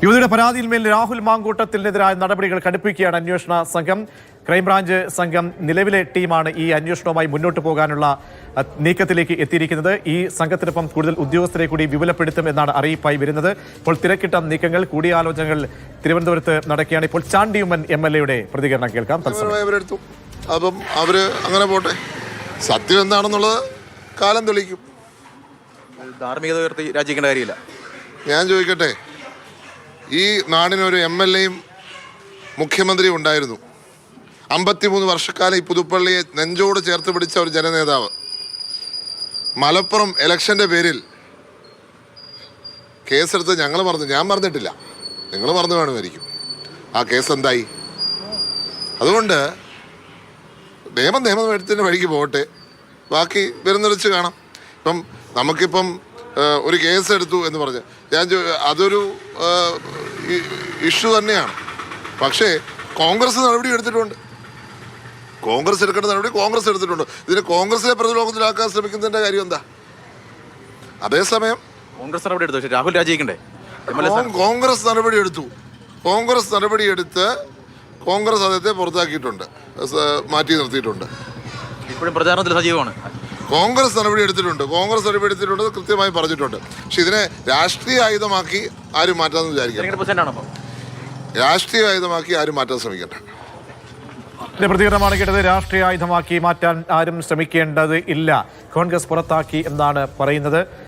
യുവതിയുടെ പരാതിയിന്മേൽ രാഹുൽ മാങ്കൂട്ടത്തിനെതിരായ നടപടികൾ കടുപ്പിക്കുകയാണ് അന്വേഷണ സംഘം. ക്രൈംബ്രാഞ്ച് സംഘം നിലവിലെ ടീമാണ് ഈ അന്വേഷണവുമായി മുന്നോട്ട് പോകാനുള്ള നീക്കത്തിലേക്ക് എത്തിയിരിക്കുന്നത്. ഈ സംഘത്തിനൊപ്പം കൂടുതൽ ഉദ്യോഗസ്ഥരെ കൂടി വിപുലപ്പെടുത്തും എന്നാണ് അറിയിപ്പായി വരുന്നത്. ഇപ്പോൾ തിരക്കിട്ട നീക്കങ്ങൾ, കൂടിയാലോചനകൾ തിരുവനന്തപുരത്ത് നടക്കുകയാണ്. ഇപ്പോൾ ചാണ്ടി ഉമ്മൻ MLA പ്രതികരണം കേൾക്കാം. അപ്പം അവര് അങ്ങനെ പോട്ടെ, സത്യം എന്താണെന്നുള്ളത് കാലം തെളിയിക്കും. ധാർമ്മികത ഉയർത്തി രാജിക്കേണ്ട കാര്യമില്ല. ഞാൻ ചോദിക്കട്ടെ, ഈ നാടിനൊരു MLAയും മുഖ്യമന്ത്രിയും ഉണ്ടായിരുന്നു. 53 വർഷക്കാലം ഈ പുതുപ്പള്ളിയെ നെഞ്ചോട് ചേർത്ത് പിടിച്ച ഒരു ജനനേതാവ്. മലപ്പുറം ഇലക്ഷൻ്റെ പേരിൽ കേസെടുത്ത് ഞാൻ പറഞ്ഞിട്ടില്ല, നിങ്ങൾ പറഞ്ഞു കാണുമായിരിക്കും. ആ കേസ് എന്തായി? അതുകൊണ്ട് നിയമത്തിന്റെ വഴിക്ക് പോകട്ടെ, ബാക്കി വരുന്നിടച്ച് കാണാം. നമുക്കിപ്പം ഒരു കേസ് എടുത്തു എന്ന് പറഞ്ഞ് അതൊരു ഇഷ്യൂ തന്നെയാണ്. പക്ഷേ കോൺഗ്രസ് നടപടി എടുത്തിട്ടുണ്ട്. കോൺഗ്രസ് എടുക്കേണ്ട നടപടി കോൺഗ്രസ് എടുത്തിട്ടുണ്ട്. ഇതിന് കോൺഗ്രസിനെ പ്രതിരോധത്തിലാക്കാൻ ശ്രമിക്കുന്നതിന്റെ കാര്യം എന്താ? അതേസമയം കോൺഗ്രസ് നടപടി എടുത്തു, പക്ഷേ രാഹുൽ രാജിക്കണ്ടേ? കോൺഗ്രസ് നടപടിയെടുത്ത് കോൺഗ്രസ് അദ്ദേഹത്തെ പുറത്താക്കിയിട്ടുണ്ട്, മാറ്റി നിർത്തിയിട്ടുണ്ട്. ഇപ്പോഴും പ്രചാരണത്തിൽ സജീവമാണ്. കോൺഗ്രസ് നടപടി എടുത്തിട്ടുണ്ട് കൃത്യമായി പറഞ്ഞിട്ടുണ്ട്. പക്ഷെ ഇതിനെ രാഷ്ട്രീയ ആയുധമാക്കി ആരും മാറ്റാമെന്ന് വിചാരിക്കണം. രാഷ്ട്രീയ ആയുധമാക്കി ആരും മാറ്റാൻ ശ്രമിക്കട്ടെ. പ്രതികരണമാണ് കേട്ടത്. രാഷ്ട്രീയ ആയുധമാക്കി മാറ്റാൻ ആരും ശ്രമിക്കേണ്ടത് ഇല്ല, കോൺഗ്രസ് പുറത്താക്കി എന്നാണ് പറയുന്നത്.